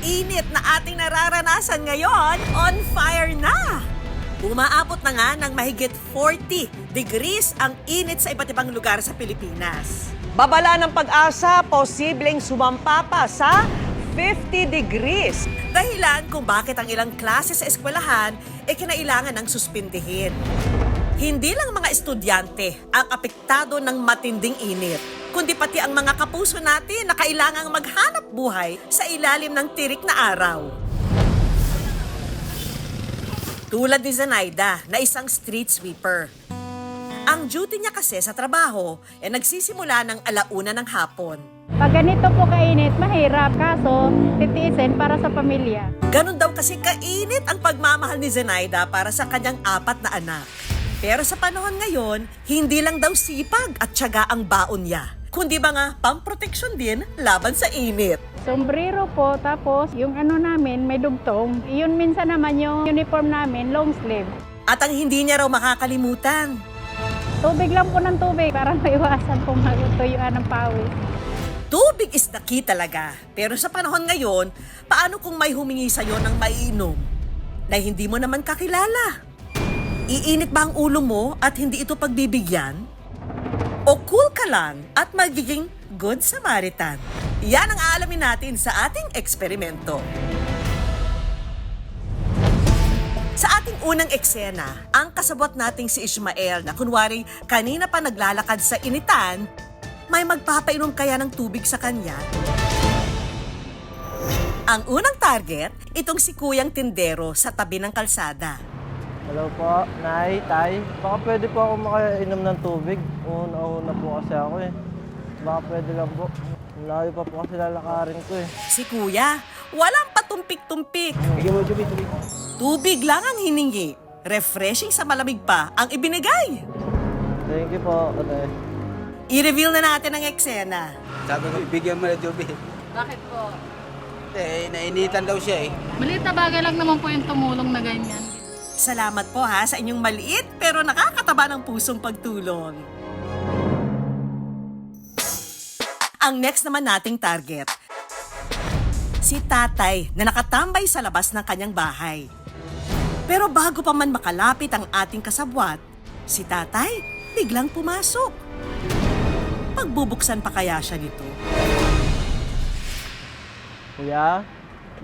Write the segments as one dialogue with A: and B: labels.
A: init na ating nararanasan ngayon, on fire na! Umaabot na nga ng mahigit 40 degrees ang init sa iba't ibang lugar sa Pilipinas.
B: Babala ng pag-asa, posibleng sumampa pa sa 50 degrees.
A: Dahilan kung bakit ang ilang klase sa eskwelahan kinailangan ng suspindihin. Hindi lang mga estudyante ang apektado ng matinding init, kundi pati ang mga kapuso natin na kailangang maghanap buhay sa ilalim ng tirik na araw. Tulad ni Zenaida na isang street sweeper. Ang duty niya kasi sa trabaho nagsisimula ng 1:00 ng hapon.
C: Pag ganito po kainit, mahirap. Kaso, titiisin para sa pamilya.
A: Ganon daw kasi kainit ang pagmamahal ni Zenaida para sa kanyang 4 na anak. Pero sa panahon ngayon, hindi lang daw sipag at tiyaga ang baon niya, kundi mga pamproteksyon din laban sa init.
C: Sombrero po, tapos yung ano namin, may dugtong. Yun minsan naman yung uniform namin, long sleeve.
A: At ang hindi niya raw makakalimutan,
C: Tubig lang po ng tubig para maiwasan po matuyuan ng pawis.
A: tubig is the key talaga. Pero sa panahon ngayon, paano kung may humingi sa'yo ng maiinom na hindi mo naman kakilala? Iinit ba ang ulo mo at hindi ito pagbibigyan? O cool ka lang at magiging good Samaritan? Yan ang aalamin natin sa ating eksperimento. Sa ating unang eksena, ang kasabwat nating si Ishmael na kunwari kanina pa naglalakad sa initan, may magpapainom kaya ng tubig sa kanya? Ang unang target, itong si Kuyang Tindero sa tabi ng kalsada.
D: Hello po, Nay, Tay. Baka pwede po ako makainom ng tubig. Una po kasi ako eh. Baka pwede lang po. Layo pa po kasi lalakarin ko eh.
A: Si Kuya, walang patumpik-tumpik.
D: Bigyan mo, Jubi, tubig.
A: Tubig lang ang hiningi. Refreshing sa malamig pa ang ibinigay.
D: Thank you po, Tay.
A: I-reveal na natin ang eksena.
E: Sabi ko, bigyan mo na Joby.
F: Bakit po?
E: Nainitan daw siya eh.
F: Maliit na bagay lang naman po yung tumulong na ganyan.
A: Salamat po ha sa inyong maliit pero nakakataba ng pusong pagtulong. Ang next naman nating target, si tatay na nakatambay sa labas ng kanyang bahay. Pero bago pa man makalapit ang ating kasabwat, si tatay biglang pumasok. Pagbubuksan pa kaya siya nito?
D: Kuya,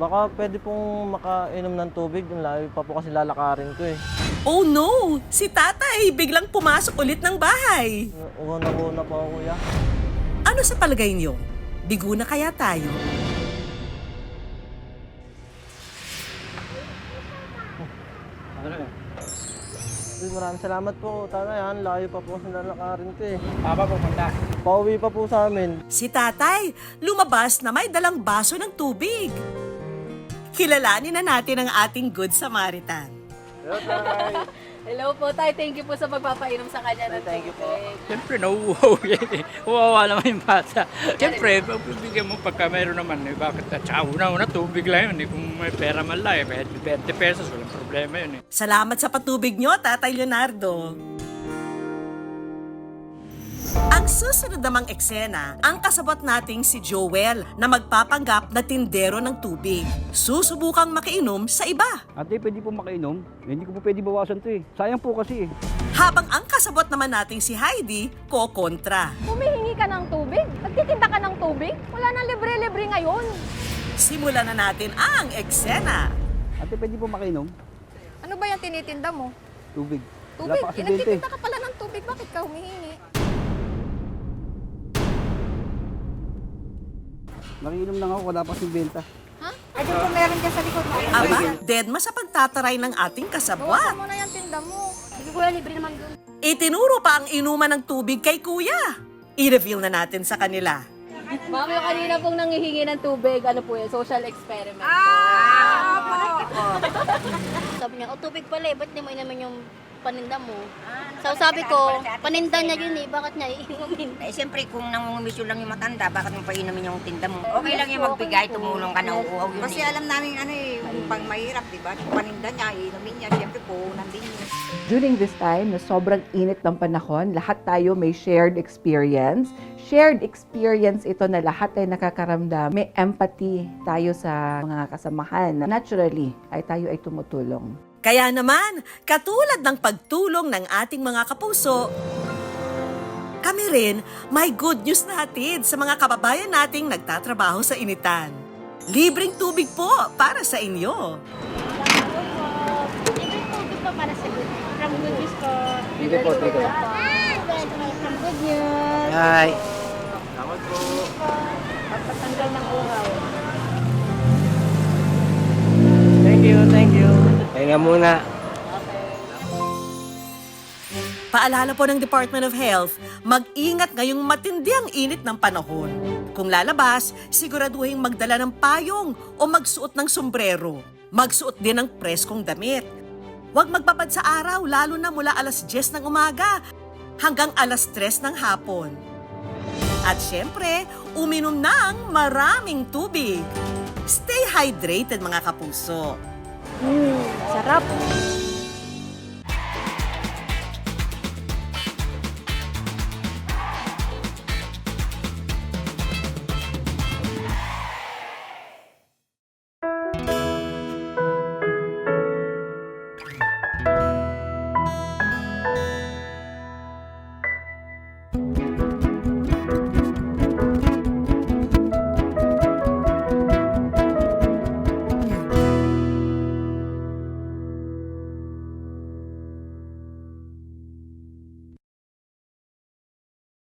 D: baka pwede pong makainom ng tubig. Ang layo pa po kasi lalakarin ko eh.
A: Oh no! Si tatay biglang pumasok ulit ng bahay.
D: Una po ako, kuya.
A: Ano sa palagay niyo? Bigo na kaya tayo?
D: Maraming salamat po, tatay. Layo pa po kasi lalakarin ko eh.
E: Papa pupunta.
D: Pauwi pa po sa amin.
A: Si tatay, lumabas na may dalang baso ng tubig. Kilalanin na natin ang ating good Samaritan.
D: Hello, tay.
F: Hello po, Tay. Thank you po sa pagpapainom sa kanya ng
D: Thank you po.
F: tubig.
G: Siyempre, nauuhaw yan eh. Uwawa naman yung bata. Siyempre, pagbibigyan mo pagka meron naman, bakit? At saka una tubig lang yun. Kung may pera man lang, 20 pesos, walang problema yun eh.
A: Salamat sa patubig nyo, Tatay Leonardo. Ang susunod namang eksena, ang kasabot nating si Joel na magpapanggap na tindero ng tubig. Susubukang makiinom sa iba.
H: Ate, pwede po makainom? Hindi ko po pwede bawasan to eh. Sayang po kasi eh.
A: Habang ang kasabot naman nating si Heidi, kokontra.
I: Humihingi ka ng tubig? Nagtitinda ka ng tubig? Wala nang libre-libre ngayon.
A: Simulan na natin ang eksena.
H: Ate, pwede po makainom?
I: Ano ba yung tinitinda mo?
H: Tubig.
I: Tubig?
H: Wala pa kasi
I: Nagtitinda ka pala ng tubig. Bakit ka humihingi?
H: Nakiinom lang ako, wala pa kasing benta.
I: Ha? Ay, po meron ka sa likod mo.
A: Aba, deadma sa pagtataray ng ating kasabwat.
I: Bawasan mo na yung tinda mo. Sige kuya, libre naman doon.
A: Itinuro pa ang inuman ng tubig kay kuya. I-reveal na natin sa kanila.
F: Ma'am, yung kanina pong nangihingi ng tubig, ano po yun, social experiment.
I: Ah!
J: Sabi niya, tubig pala eh, ba't di mo inamin yung
F: paninda mo. So sabi ko, paninda niya yun eh, bakit niya iinumin?
J: Eh, siyempre, kung nangungumisyon lang yung matanda, bakit mo painumin yung tinda mo? Okay lang yung magbigay, tumulong ka na uuaw yun.
K: Kasi alam namin yung pang mahirap, di ba? Yung paninda niya, inumin niya, siyempre po, nandun yun.
L: During this time na sobrang init ng panahon, lahat tayo may shared experience. Shared experience ito na lahat ay nakakaramdam. May empathy tayo sa mga kasamahan. Naturally, ay tayo ay tumutulong.
A: Kaya naman, katulad ng pagtulong ng ating mga kapuso, kami rin may good news na hatid sa mga kababayan nating nagtatrabaho sa initan. Libreng tubig po para sa inyo.
C: Libreng tubig po para sa good. From good news po.
H: Thank you po, thank you.
C: From good news.
E: Hi.
C: Pagpatanggal ng uhaw.
D: Thank you.
E: Pahinga muna.
A: Paalala po ng Department of Health, mag-ingat ngayong matindi ang init ng panahon. Kung lalabas, siguraduhin magdala ng payong o magsuot ng sombrero. Magsuot din ng preskong damit. Huwag magbabad sa araw, lalo na mula alas 10 ng umaga hanggang alas 3 ng hapon. At syempre, uminom ng maraming tubig. Stay hydrated mga kapuso.
I: Sarap.